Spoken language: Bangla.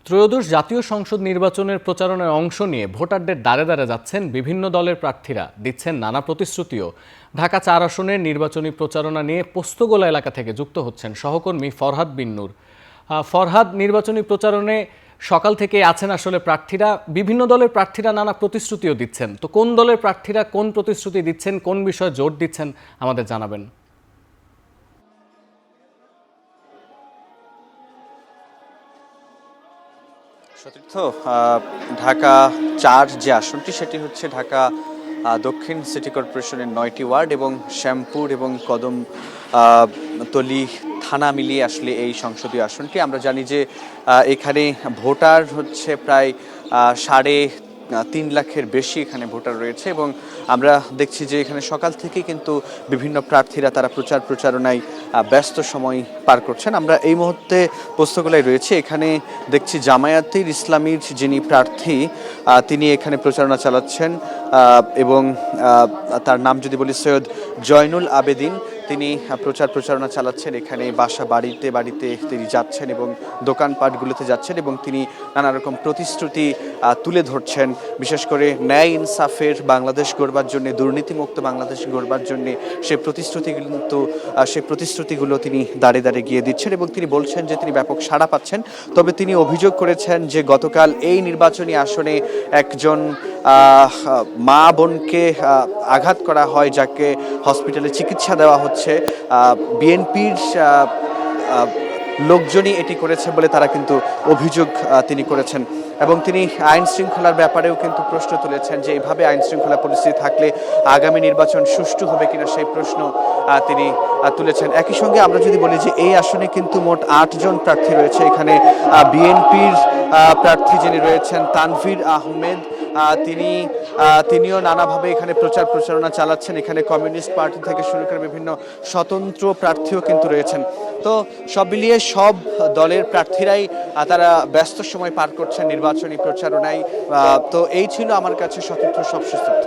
ত্রয়োদশ জাতীয় সংসদ নির্বাচনের প্রচারণায় অংশ নিয়ে ভোটারদের দ্বারে দ্বারে যাচ্ছেন বিভিন্ন দলের প্রার্থীরা, দিচ্ছেন নানা প্রতিশ্রুতিও। ঢাকা ৪ আসনের নির্বাচনী প্রচারণা নিয়ে পোস্তগোলা এলাকা থেকে যুক্ত হচ্ছেন সহকর্মী ফরহাদ বিন নূর। ফরহাদ, নির্বাচনী প্রচারণে সকাল থেকে আছেন আসলে প্রার্থীরা, বিভিন্ন দলের প্রার্থীরা নানা প্রতিশ্রুতিও দিচ্ছেন। তো কোন দলের প্রার্থীরা কোন প্রতিশ্রুতি দিচ্ছেন, কোন বিষয়ে জোর দিচ্ছেন আমাদের জানাবেন। সতীর্থ, ঢাকা ৪ যে আসনটি সেটি হচ্ছে ঢাকা দক্ষিণ সিটি কর্পোরেশনের ৯টি ওয়ার্ড এবং শ্যামপুর এবং কদমতলী থানা মিলিয়ে আসলে এই সংসদীয় আসনটি। আমরা জানি যে এখানে ভোটার হচ্ছে প্রায় ৩.৫ লাখের বেশি এখানে ভোটার রয়েছে এবং আমরা দেখছি যে এখানে সকাল থেকেই কিন্তু বিভিন্ন প্রার্থীরা তারা প্রচারণায় ব্যস্ত সময় পার করছেন। আমরা এই মুহূর্তে পোস্তগোলায় রয়েছে, এখানে দেখছি জামায়াতের ইসলামীর যিনি প্রার্থী তিনি এখানে প্রচারণা চালাচ্ছেন এবং তার নাম যদি বলি সৈয়দ জয়নুল আবেদিন, তিনি প্রচারণা চালাচ্ছেন। এখানে বাসা বাড়িতে বাড়িতে তিনি যাচ্ছেন এবং দোকানপাটগুলোতে যাচ্ছেন এবং তিনি নানা রকম প্রতিশ্রুতি তুলে ধরছেন, বিশেষ করে ন্যায় ইনসাফের বাংলাদেশ গড়বার জন্য, দুর্নীতিমুক্ত বাংলাদেশ গড়বার জন্য সেই প্রতিশ্রুতিগুলো তিনি দাঁড়ে দাঁড়ে গিয়ে দিচ্ছেন এবং তিনি বলছেন যে তিনি ব্যাপক সাড়া পাচ্ছেন। তবে তিনি অভিযোগ করেছেন যে গতকাল এই নির্বাচনী আসনে একজন মা বোনকে আঘাত করা হয়, যাকে হসপিটালে চিকিৎসা দেওয়া হচ্ছে। বিএনপির লোকজনই এটি করেছে বলে তারা কিন্তু অভিযোগ তিনি করেছেন এবং তিনি আইন শৃঙ্খলার ব্যাপারেও কিন্তু প্রশ্ন তুলেছেন যে এইভাবে আইন শৃঙ্খলা পরিস্থিতি থাকলে আগামী নির্বাচন সুষ্ঠু হবে কিনা সেই প্রশ্ন তিনি তুলেছেন। একই সঙ্গে আমরা যদি বলি যে এই আসনে কিন্তু মোট ৮ জন প্রার্থী রয়েছে। এখানে বিএনপির প্রার্থী যিনি রয়েছেন তানভীর আহমেদ, তিনিও নানাভাবে এখানে প্রচারণা চালাচ্ছেন। এখানে কমিউনিস্ট পার্টি থেকে শুরু করে বিভিন্ন স্বতন্ত্র প্রার্থীও কিন্তু রয়েছেন। তো সব মিলিয়ে সব দলের প্রার্থীরাই তারা ব্যস্ত সময় পার করছেন নির্বাচনী প্রচারণায়। তো এই ছিল আমার কাছে সতীর্থ সবশেষ তথ্য।